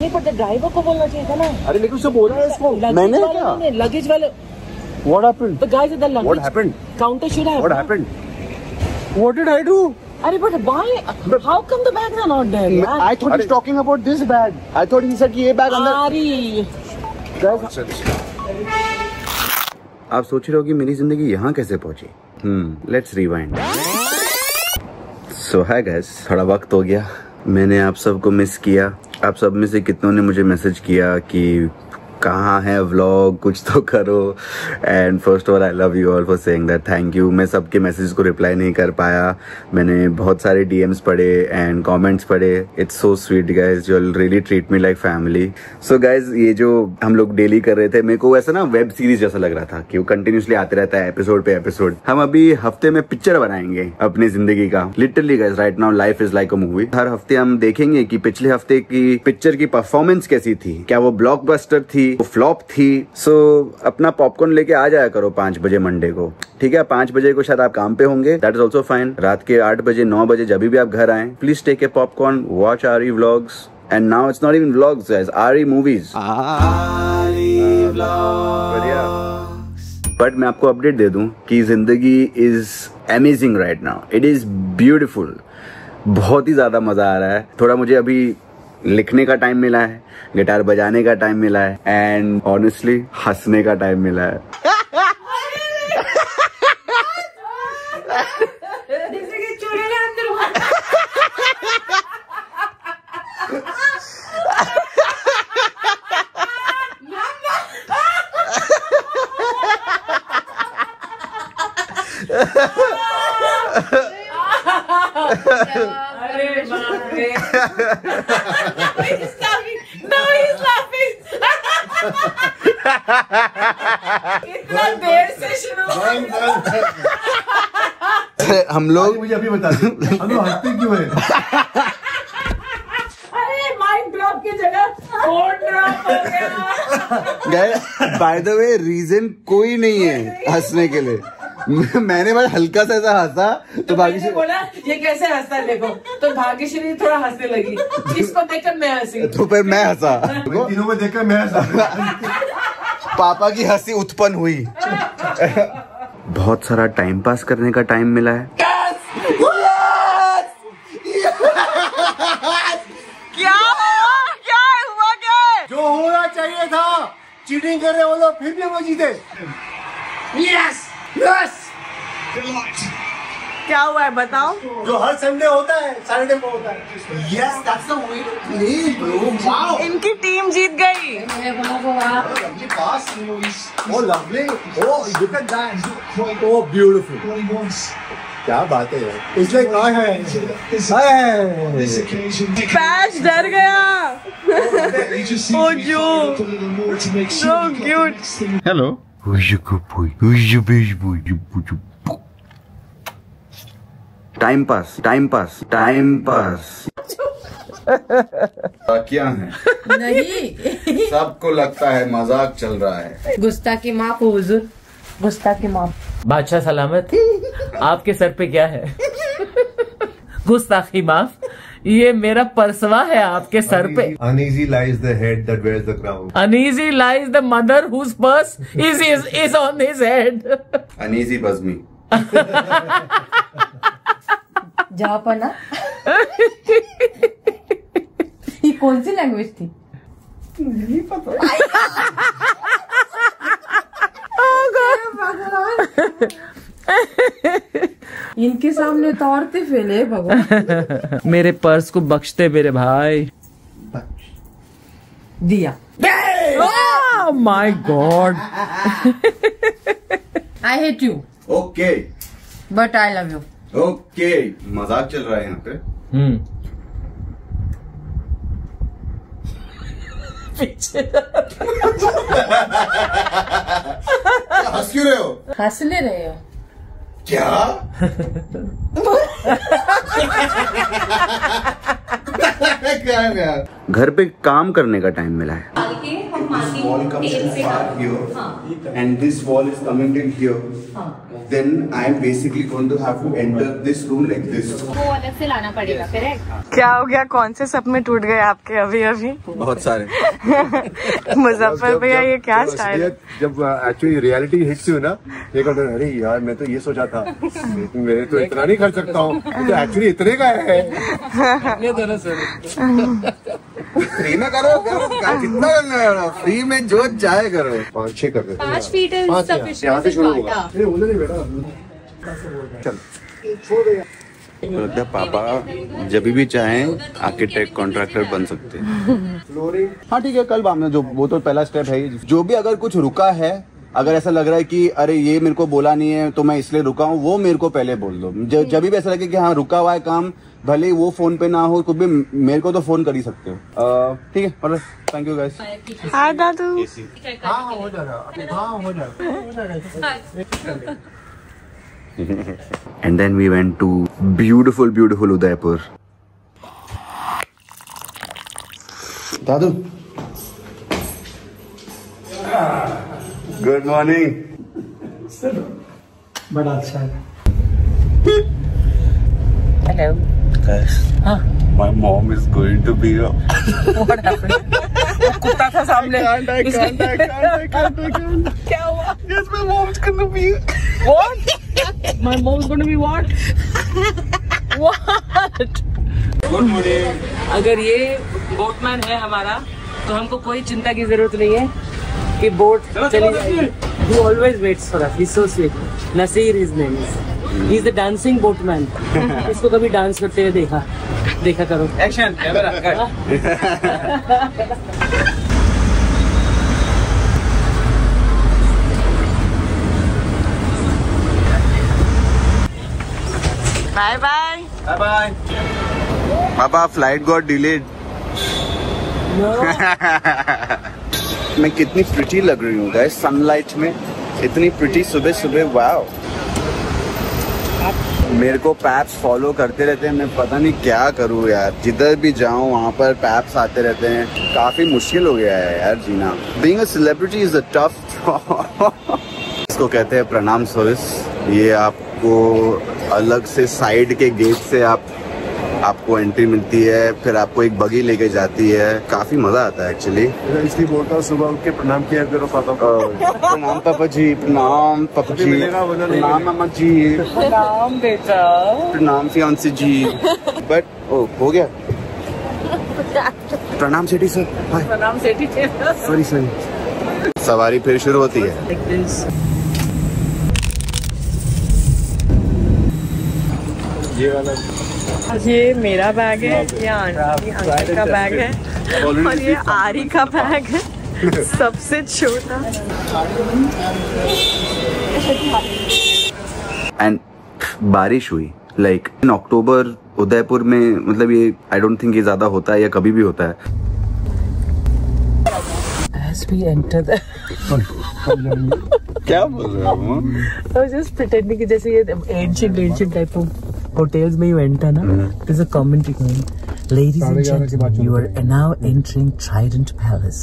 नहीं पता, ड्राइवर को बोलना चाहिए था ना। अरे लेकिन उससे बोला है इसको, मैंने क्या? लगेज वाले What happened? The guys at the luggage What happened? counter should have. What happened? What did I do? अरे but why? How come the bags are not there? I thought he's talking about this bag. I thought he said कि ये bag अंदर। आप सोच रहे हो कि मेरी जिंदगी यहाँ कैसे पहुंची? Let's rewind. So hi guys, थोड़ा वक्त हो गया, मैंने आप सबको मिस किया। आप सब में से कितनों ने मुझे मैसेज किया कि कहाँ है व्लॉग, कुछ तो करो। And first of all I love you all for saying that, thank you. मैं सबके मैसेज को रिप्लाई नहीं कर पाया, मैंने बहुत सारे डीएम्स पढ़े एंड कमेंट्स पढ़े। It's so sweet guys, you really treat me like family. So guys, ये जो हम लोग डेली कर रहे थे, मेरे को ऐसा ना वेब सीरीज जैसा लग रहा था कि वो कंटिन्यूसली आते रहता है एपिसोड पे एपिसोड। हम अभी हफ्ते में पिक्चर बनाएंगे अपनी जिंदगी का। Literally guys, right now life is like a movie. हर हफ्ते हम देखेंगे कि पिछले हफ्ते की पिक्चर की परफॉर्मेंस कैसी थी, क्या वो ब्लॉकबस्टर थी, वो फ्लॉप थी। सो अपना पॉपकॉर्न लेके आ जाया करो 5 बजे मंडे को, ठीक है? 5 बजे को शायद आप काम पे होंगे, दैट इज ऑल्सो फाइन। रात के 8 बजे 9 बजे जब भी आप घर आए, please take a popcorn, watch our vlogs. And now it's not even vlogs guys, our movies. But मैं आपको अपडेट दे दूं कि जिंदगी is amazing right now, it is beautiful. बहुत ही ज्यादा मजा आ रहा है। थोड़ा मुझे अभी लिखने का टाइम मिला है, गिटार बजाने का टाइम मिला है एंड ऑनेस्टली हंसने का टाइम मिला है। इतना देर से शुरू हम लोग, मुझे अभी बता दो हम लोग हंसते क्यों है? अरे माइक ड्रॉप की जगह फोन ड्रॉप हो गया। बाय द वे रीजन कोई नहीं है हंसने के लिए। मैंने बस हल्का सा ऐसा हंसा तो भाग्यश्री बोला ये कैसे हंसता है देखो, तो भाग्यश्री थोड़ा हंसने लगी, इसको देखकर मैं हंसी, तो फिर मैं हंसा, तीनों को देखकर मैं हंसा। पापा की हंसी उत्पन्न हुई। बहुत सारा टाइम पास करने का टाइम मिला है। क्या हुआ जो होना चाहिए था, चीटिंग कर रहे वो लोग, फिर भी वो जीते। यस यस, क्या हुआ है बताओ? जो हर संडे होता है सैटरडे को होता है। Yes, that's the way to play, bro. Wow. इनकी टीम जीत गई। Lovely pass. Oh, lovely. Oh, look at that. Oh, beautiful. क्या बात है यार। It's like हाय पैच डर गया। Oh, Joe. So cute. Hello. Time pass क्या है? नहीं सबको लगता है मजाक चल रहा है। गुस्ताखी माफ हो हुजूर, गुस्ताखी माफ। बादशाह सलामत, आपके सर पे क्या है? गुस्ताखी माफ, ये मेरा परसवा है आपके सर पे। Uneasy lies the head that wears the crown. Uneasy lies the mother whose purse is on his head. Uneasy was me. जापना। ये कौन सी लैंग्वेज थी? नहीं पता। इनके सामने तो औरतें फेले भगवान। मेरे पर्स को बख्शते मेरे भाई। दिया। Oh my God. I hate you. Okay But I love you. Okay, मजाक चल रहा है यहाँ पे। हंस क्यों रहे हो? हंसने रहे हो क्या? घर पे काम करने का टाइम मिला है। this wall comes too far here, and this wall is coming in here, then I am basically going to have to enter this room like this. वो अलग से लाना पड़ेगा फिर। क्या हो गया? कौन से सपने टूट गए आपके अभी अभी? बहुत सारे। मुजफ्फर भैया ये क्या स्टाइल है? जब एक्चुअली रियलिटी हिट्स यू ना, ये कहते हैं अरे यार मैं तो ये सोचा था, मैं तो इतना नहीं खर्च सकता हूँ, तो एक्चुअली इतने का है। फ्री में करो, कितना करना है? फ्री में जो चाहे करो। 5-6 कर देते हैं। 5 फीट इज सफिशिएंट। यहाँ से शुरू होगा। नहीं उन्हें नहीं बेटा। चल छोड़ दे। लगता है पापा जब भी चाहें आर्किटेक्ट कॉन्ट्रैक्टर बन सकते हैं। हाँ ठीक है, कल हमने जो वो तो पहला स्टेप है। जो भी अगर कुछ रुका है, अगर ऐसा लग रहा है कि अरे ये मेरे को बोला नहीं है तो मैं इसलिए रुका हूँ, वो मेरे को पहले बोल दो। जब भी ऐसा लगे कि हाँ रुका हुआ है काम, भले वो फोन पे ना हो, कुछ भी मेरे को तो फोन कर ही सकते हो। ठीक है, और थैंक यू गाइस। हाँ दादू। हाँ हो जाएगा, हाँ हो जाएगा। And then we went to beautiful Udaipur. Dadu. Good morning. बड़ा अच्छा है। Hello. Guys, my mom is going to be a... What happened? कुत्ता था सामने। I can't. क्या हुआ? Yes, my mom's gonna be... What? My mom's gonna be what? What? Good morning. अगर ये बोटमैन है हमारा, तो हमको कोई चिंता की जरूरत नहीं है कि बोट चली जाएगी। He always waits for us. He's so sweet. Nasir his name is. He's the dancing boatman. इसको कभी डांस करते हुए देखा करो। Action. Camera cut. Bye bye. Bye bye. Papa, flight got delayed. मैं कितनी प्रिटी लग रही हूँ गाइस सनलाइट में, इतनी प्रिटी सुबह सुबह। वाओ, मेरे को पैप्स फॉलो करते रहते हैं, मैं पता नहीं क्या करूँ यार। जिधर भी जाऊँ वहाँ पर पैप्स आते रहते हैं। काफी मुश्किल हो गया है यार जीना। Being a celebrity is a tough job. इसको कहते हैं प्रणाम सर्विस। ये आपको अलग से साइड के गेट से आपको एंट्री मिलती है, फिर आपको एक बगी लेके जाती है। काफी मजा आता है एक्चुअली। इसलिए बोलता हूँ सुबह उठ के प्रणाम किया करो पापा को। प्रणाम पापा जी, प्रणाम पापा जी, प्रणाम मामा जी, प्रणाम बेटा, प्रणाम फियांसी जी। बट ओ हो गया। प्रणाम सेठी सर। प्रणाम सेठी। सॉरी। सवारी फिर शुरू होती है। ये वाला, ये मेरा बैग है, ये आंटी अंकल का बैग है, और ये आरी का बैग है सबसे छोटा। एंड बारिश हुई लाइक इन अक्टूबर उदयपुर में। मतलब ये आई डोंट थिंक ये ज्यादा होता है या कभी भी होता है। As we enter the क्या बोल रहे हो? I was just pretending कि जैसे ये ancient type of hotels में you enter ना, there's a commentary going, ladies and gentlemen, you are now entering Trident Palace.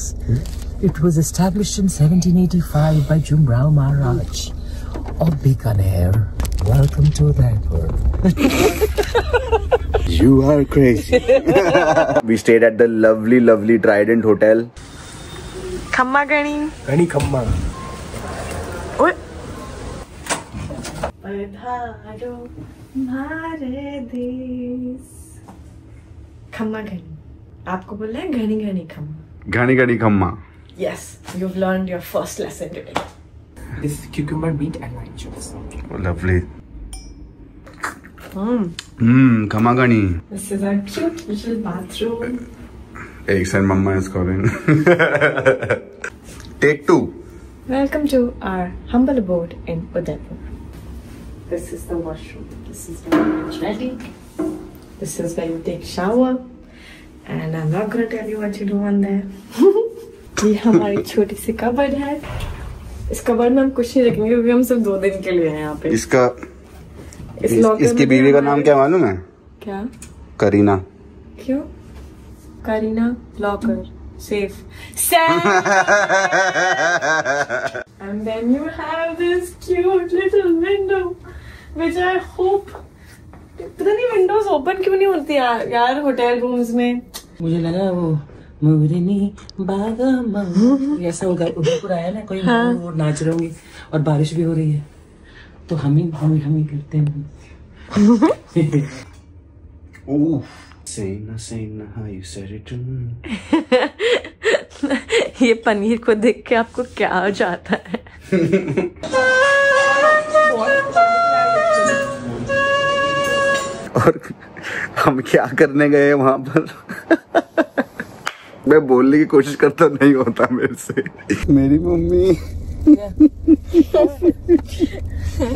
It was established in 1785 by Jumrao Maharaj of Bikaner. Welcome to Udaipur. You are crazy. We stayed at the lovely Trident Hotel. खम्मा गणी खम्मा। ओए खम्मा घनी, आपको बोलना है घनी घनी खम्मा। घनी खम्मा। Yes, you've learned your first lesson today. This cucumber meat and lime chips. Oh, lovely. खम्मा घनी। This is our cute little bathroom. एक सेकंड, मम्मा is calling. Take 2. Welcome to our humble abode in Udaipur. This is the washroom. This is where it's ready. This is where you take shower. And I'm not going to tell you what you do on there. ये हमारी छोटी सी cupboard है। इस cupboard में हम कुछ नहीं रखेंगे क्योंकि हम सिर्फ 2 दिन के लिए हैं यहाँ पे। इसकी बीवी का नाम क्या मालूम है? क्या? करीना। क्यों? Kareena locker. safe. Sam! And then you have this cute little window, which I hope. पता नहीं windows open क्यों नहीं होती यार होटल रूम्स में. मुझे लगा वो मोरनी बागा माँ ऐसा उधर आया ना कोई वो नाच रहे होंगे और बारिश भी हो रही है तो हम ही करते हैं. how you said it to me. ये पनीर को देख के आपको क्या हो जाता है? और हम क्या करने गए वहां पर? मैं बोलने की कोशिश करता नहीं होता मेरे से. मेरी मम्मी क्या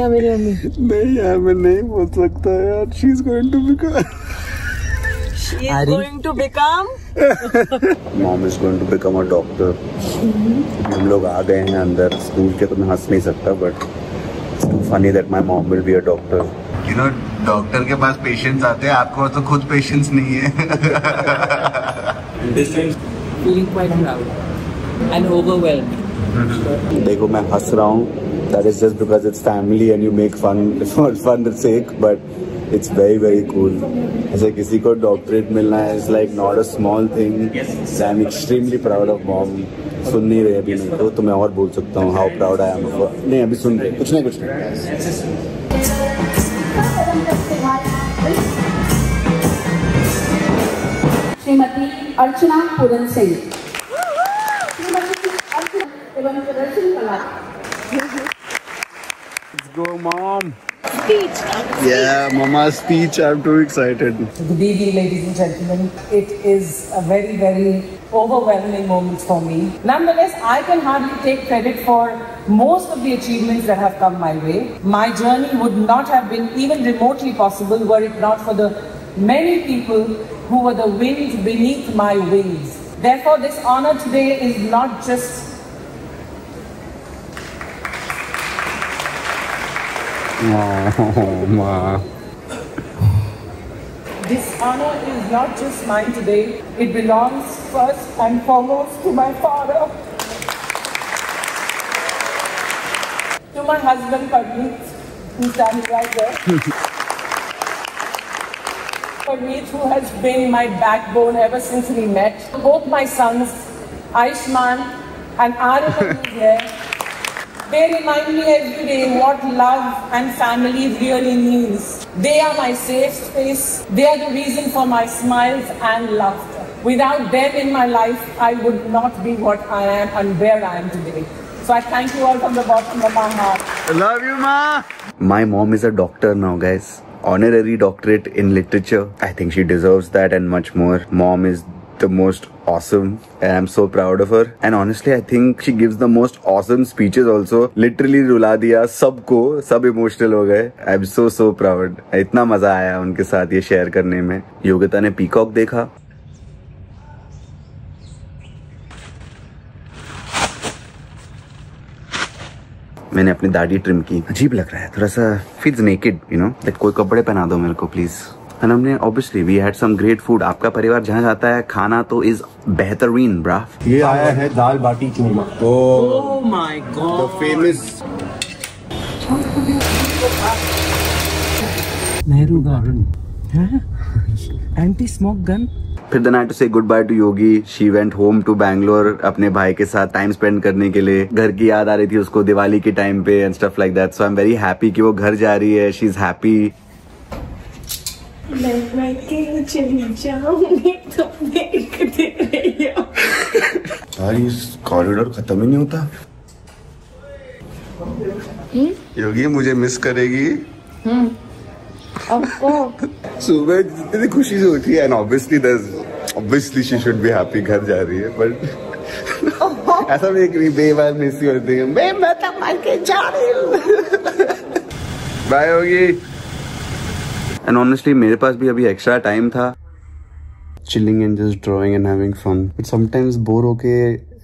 मेरी मम्मी? नहीं यार मैं नहीं बोल सकता यार. She is going to become mom is going to become a doctor. हम लोग आ गए हैं अंदर स्कूल के तो मैं हंस नहीं सकता but it's to funny that my mom will be a doctor. You know doctor के पास पेशेंट्स आते हैं आपको तो खुद पेशेंट्स नहीं है. feeling quite proud and overwhelmed. देखो मैं हंस रहा हूँ. That is just because it's family and you make fun for fun's sake, but it's very very cool. ऐसे किसी को डॉक्टरेट मिलना is like not a small thing. So I'm extremely proud of mom. सुन नहीं रहे अभी नहीं तो मैं और बोल सकता हूँ how proud I am of her. नहीं अभी सुन रहे कुछ नहीं. श्रीमती अर्चना पूरन सिंह. श्रीमती अर्चना एवं प्रदर्शन कला. Let's go, mom. Speech. Yeah, mama's speech. I'm too excited. Good evening, ladies and gentlemen. It is a very, very overwhelming moment for me. Nonetheless, I can hardly take credit for most of the achievements that have come my way. My journey would not have been even remotely possible were it not for the many people who were the wind beneath my wings. Therefore, this honor today is not just This honor is not just mine today. It belongs first and foremost to my father, to my husband Parmeet, who's standing right there. Parmeet, who has been my backbone ever since we met. Both my sons, Aishman and Arif, who's here. They remind me every day what love and family really means. They are my safe space. They are the reason for my smiles and laughter. Without them in my life, I would not be what I am and where I am today. So I thank you all from the bottom of my heart. I love you, Ma. My mom is a doctor now, guys. Honorary doctorate in literature. I think she deserves that and much more. Mom is the most awesome and I'm so proud of her. And honestly, I think she gives the most awesome speeches also. Literally रुला दिया सबको, सब emotional हो गए. I'm so proud. इतना मजा आया उनके साथ ये शेयर करने में. योगिता ने पीकॉक देखा. मैंने अपनी दाढ़ी ट्रिम की. अजीब लग रहा है थोड़ा सा. Feels naked you know. कोई कपड़े पहना दो मेरे को प्लीज. And हमने obviously we had some great food. आपका परिवार जहाँ जाता है खाना तो is बेहतरीन ब्रा. ये आया है दाल बाटी चूरमा. Oh my God. The famous. Nehru Garden. Anti-smoke gun. फिर then I had to say goodbye to Yogi. She went home to Bangalore अपने भाई के साथ टाइम स्पेंड करने के लिए. घर की याद आ रही थी उसको दिवाली के टाइम पे and stuff like that. So I'm very happy कि वो घर जा रही है. She's happy. मैं कहीं चली जाऊंगी तुम देखते रहियो. यार ये कॉरिडोर खत्म ही नहीं होता. योगी मुझे मिस करेगी. सुबह जितनी खुशी से उठी and obviously she should be happy. घर जा रही है बट ऐसा भी एक बेबार मिस करती है. मैं तो मायके जा रही हूँ. Bye Yogi. एंड ऑनेस्टली मेरे पास भी अभी एक्स्ट्रा टाइम था. Chilling and just drawing and having fun. But sometimes bore होके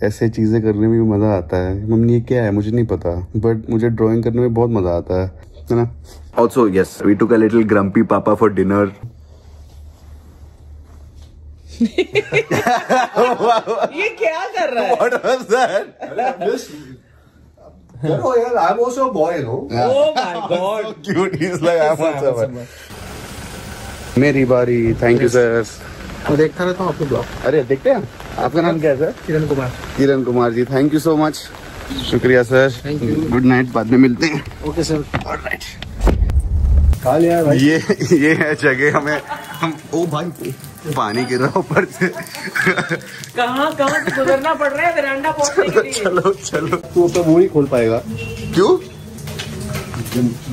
ऐसे चीजें करने में भी मजा आता है. मम्मी ये क्या है मुझे नहीं पता बट मुझे ड्राइंग करने में बहुत मजा आता है ना. Also yes we took a little grumpy papa for dinner. ये क्या कर रहा है? What was that? I'm also a boy, you know. Oh my God. So cute. He's like, I'm also a boy. मेरी बारी. Thank you sir. मैं देखता रहता हूँ आपके ब्लॉग. अरे देखते हैं. आपका नाम क्या है sir? Kiran Kumar. Kiran Kumar ji. Thank you so much. शुक्रिया सर. Good night. बाद में मिलते हैं. Okay sir. Alright. खा लिया भाई. ये है जगह हमें हम ओ भाई पानी गिर रहा ऊपर से. कहाँ से गुजरना पड़ रहा है वेरांडा पहुंचने के लिए. चलो चलो. तू तो मुंह नहीं खोल पाएगा. क्यों?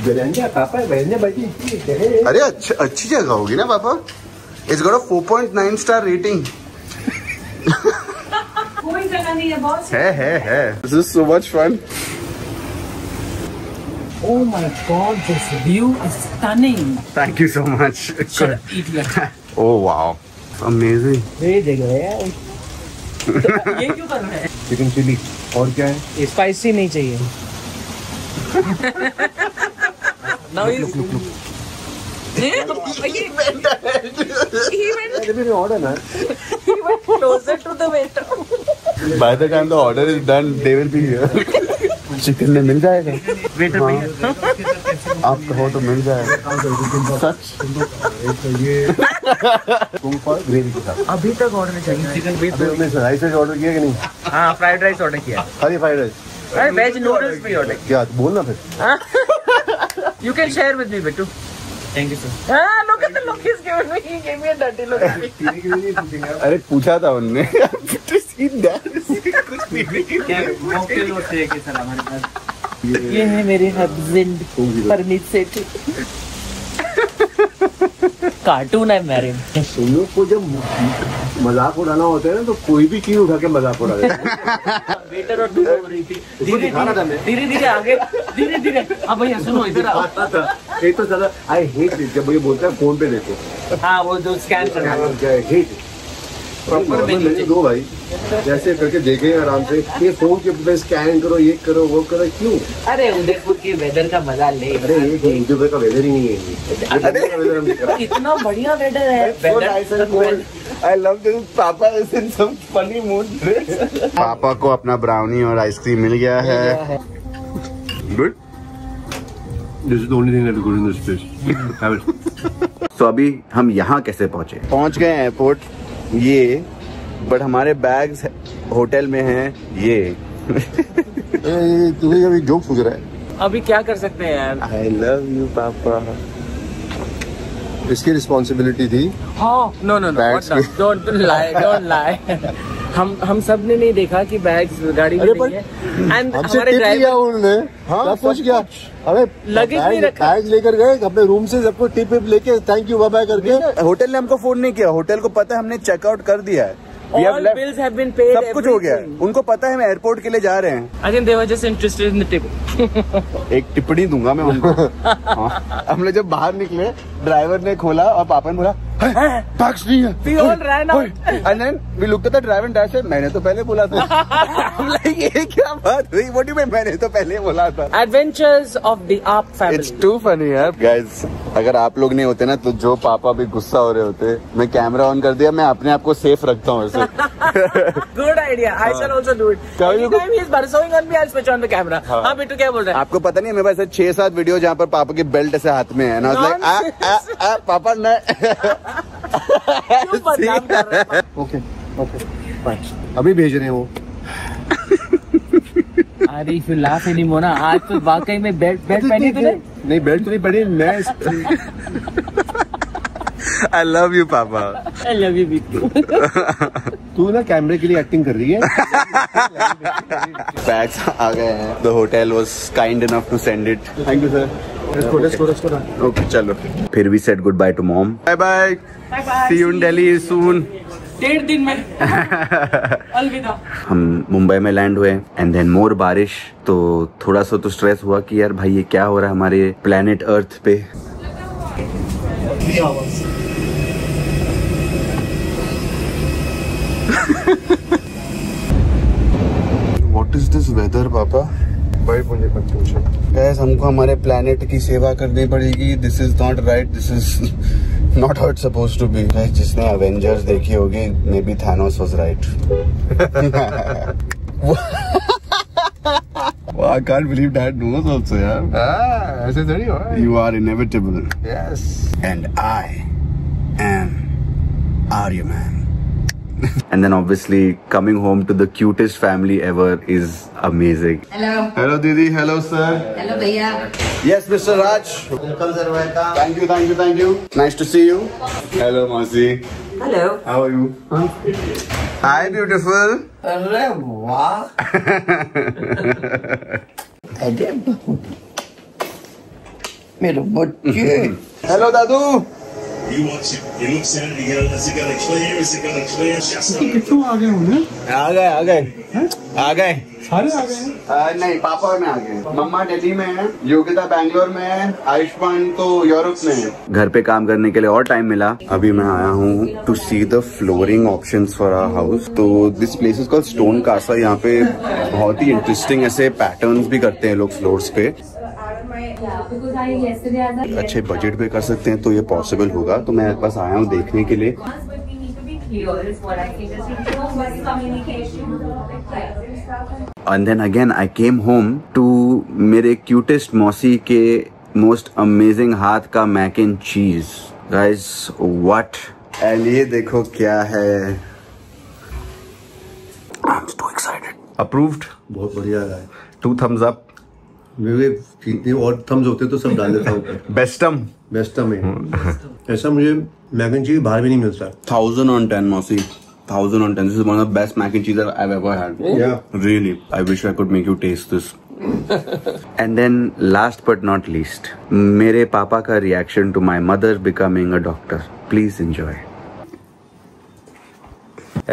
बेरंजा पापा बेरंजा बैठी. अरे अच्छी जगह होगी ना पापा. It's got a 4.9 star rating. कोई जगह नहीं है बॉस. है. This is so much fun. Oh my God, this view is stunning. Thank you so much. Idiot. Oh wow, amazing. ये जगह है यार. ये क्यों कर रहा है? Chicken chilli. और क्या है? स्पाइसी नहीं चाहिए. Now he went closer to the waiter. By the time the order is done, they will be here. Chicken में मिल जाएगा. वेटर भैया. आप कहो तो मिल जाएगा. सच. ग्रेवी के साथ. अभी तक ऑर्डर नहीं चाहिए. चिकन विद राइस ऑर्डर किया कि नहीं? हाँ फ्राइड राइस ऑर्डर किया. खाली फ्राइड राइस. अरे वेज नूडल्स भी ऑर्डर क्या बोलना फिर. You can share with me, Bittu. Thank you, sir. Look at the look he's given me. He gave me a dirty look. अरे पूछा था उनने. मॉकटेल होते हैं सर हमारे पास. ये है मेरे हस्बैंड परमीत सेठ. कार्टून है मैरिड. तुम लोग को जब मजाक उड़ाना होता है ना तो कोई भी चीज उठा के मजाक उड़ा देता है. वेटर और धीरे धीरे आगे धीरे धीरे. अब भैया सुनो इधर आओ. एक तो ज्यादा आई हेट जब ये बोलता है फोन पे देखो. हाँ वो जो स्कैन करना है. हेट प्रॉपर मैंने दो भाई जैसे करके देखे आराम से. ये फोन के पे स्कैन करो ये करो वो करो क्यों. अरे उदयपुर के वेदर का मजा ले. अरे ये दुबई का वेदर ही नहीं है. इतना बढ़िया वेदर है. I love this. पापा is in some funny mood. पापा को अपना ब्राउनी और आइसक्रीम मिल गया है. Good. This is the only thing that is good in this place. Have it. तो अभी हम यहाँ कैसे पहुँच गए एयरपोर्ट. ये बट हमारे बैग्स होटल में हैं. ये तुम्हें अभी जोक पूछ रहा है. अभी क्या कर सकते हैं यार. I love you पापा. इसकी रिस्पॉन्सिबिलिटी थी. हाँ नो डोंट लाई. हम सब ने नहीं देखा कि बैग्स गाड़ी में नहीं है. एंड हमारे ड्राइवर उन्होंने सब कुछ किया. अरे लगेज नहीं रखा. बैग लेकर गए अपने रूम से सबको टिप लेके थैंक यू बाय करके. होटल ने हमको फोन नहीं किया. होटल को पता है हमने चेकआउट कर दिया है. All bills have been paid. सब कुछ हो गया. उनको पता है हम एयरपोर्ट के लिए जा रहे हैं. I think they were just interested in the tip. एक टिप्पणी दूंगा मैं उनको. हमने जब बाहर निकले ड्राइवर ने खोला और पापा ने बोला बैग्स नहीं है. We all ran out. And then we looked at the driver and dad said मैंने तो पहले बोला था. I'm like ये क्या बात हुई. What do you mean मैंने तो पहले बोला था. Adventures of the Arp family. It's too funny यार. Guys अगर आप लोग नहीं होते ना तो जो पापा भी गुस्सा हो रहे होते. मैं कैमरा ऑन कर दिया. मैं अपने आप को सेफ रखता हूँ. Good idea. I shall also do it. Anytime he is pursuing on me, I'll switch on the camera. हाँ बिट्टू क्या बोल रहा है. आपको पता नहीं है मेरे पास 6-7 वीडियो जहाँ पर पापा की बेल्ट ऐसे हाथ में है. And I was like पापा न. ओके अभी भेज रहे हैं वो. अरे if you laugh anymore ना. आज तो वाकई में बेल्ट पहनी तूने. नहीं बेल्ट तो नहीं पहनी. मैं I love you पापा. I love you Bittu. तू ना कैमरे के लिए एक्टिंग कर रही है. बैग्स आ गए हैं. The hotel was kind enough to send it. Thank you sir. Let's go. Okay चलो. फिर we said goodbye to mom. Bye. See you in Delhi soon. 1.5 दिन में. अलविदा. हम मुंबई में लैंड हुए एंड देन मोर बारिश. तो थोड़ा सा तो स्ट्रेस हुआ कि यार भाई ये क्या हो रहा है हमारे प्लेनेट अर्थ पे. What is this weather पापा? भाई मुझे मत पूछो. Guys हमको हमारे प्लेनेट की सेवा करनी पड़ेगी. This is not right. This is Not how it's supposed to be. जिसने Avengers देखी होगी, maybe Thanos was right. Wow, I can't believe Dad knows also, यार. ऐसे थोड़ी हो. You are inevitable. Yes. And I am Aryaman. And then obviously coming home to the cutest family ever is amazing. Hello. Hello Didi, hello sir. Hello भैया. Yes Mr. Raj. Welcome sir, welcome. Thank you. Nice to see you. Hello Masi. Hello. How are you? Hi beautiful. अरे वाह. अरे मेरे बच्चे. Hello Dadu. You watch it. It looks at it. You go, is it going to clear? Is it going to clear? Just कितने आ गए होंगे? आ गए. सारे आ गए हैं. नहीं पापा में आ गए. मम्मा दिल्ली में है, योगिता बैंगलोर में है, आयुष्मान तो यूरोप में है. घर पे काम करने के लिए और टाइम मिला. अभी मैं आया हूँ to see the flooring options for our house. तो this place is called Stone Casa. यहाँ पे बहुत ही इंटरेस्टिंग ऐसे पैटर्न्स भी करते हैं लोग फ्लोर्स पे. अच्छे बजट पे कर सकते हैं तो ये पॉसिबल होगा. तो मैं बस आया हूँ देखने के लिए. And then again I came home to मेरे cutest मौसी के most amazing हाथ का mac and cheese. Guys, what? And ये देखो क्या है. I'm so excited. Approved. बहुत बढ़िया है. 2 thumbs up. मेरे कितने और थम्स होते तो सब डाल देता हूँ. Bestum. बेस्टम है. ऐसा मुझे मैक एंड चीज बाहर भी नहीं मिलता. 1000 on 10 मौसी. 1000 on 10. This is one of the best mac and cheese that I've ever had. Yeah. Really. I wish I could make you taste this. And then last but not least, मेरे पापा का reaction to my mother becoming a doctor. Please enjoy.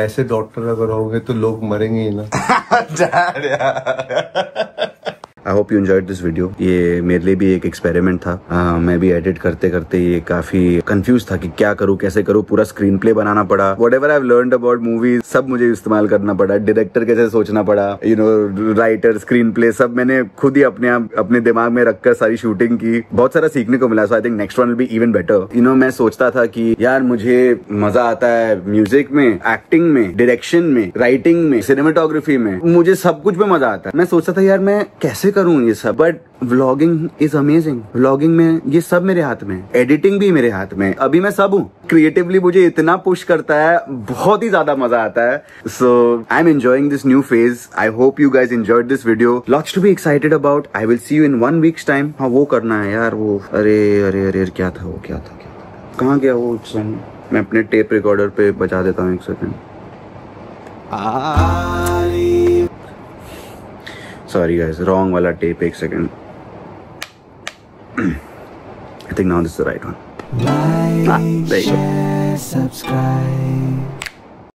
ऐसे doctor अगर होंगे तो लोग मरेंगे ही ना. Dad, yeah. I hope you enjoyed this video. ये मेरे लिए भी एक एक्सपेरिमेंट था. मैं भी एडिट करते करते ये काफी कंफ्यूज था कि क्या करूँ कैसे करूँ. पूरा स्क्रीन प्ले बनाना पड़ा. Whatever I've learned about movies सब मुझे इस्तेमाल करना पड़ा. डायरेक्टर कैसे सोचना पड़ा, राइटर, स्क्रीन प्ले सब मैंने खुद ही अपने दिमाग में रखकर सारी शूटिंग की. बहुत सारा सीखने को मिला. So I think next one will be even better. मैं सोचता था कि यार मुझे मजा आता है म्यूजिक में, एक्टिंग में, डायरेक्शन में, राइटिंग में, सिनेमेटोग्राफी में. मुझे सब कुछ में मजा आता है. मैं सोचता था यार मैं कैसे करूं ये सब. But vlogging is amazing. Vlogging में ये सब मेरे हाथ में. एडिटिंग भी मेरे हाथ में. अभी मैं सब हूँ. क्रिएटिवली मुझे इतना पुश करता है. बहुत ही ज्यादा मजा आता है. So I am enjoying this new phase. I hope you guys enjoyed this video. Lots to be excited about. I will see you in 1 week's time. हाँ वो करना है यार. वो अरे क्या था वो. कहाँ गया वो सॉन्ग. मैं अपने टेप रिकॉर्डर पे बजा देता हूँ. 1 second. Sorry guys, wrong wala tape. 1 second. I think now this is the right one. There you go. Subscribe.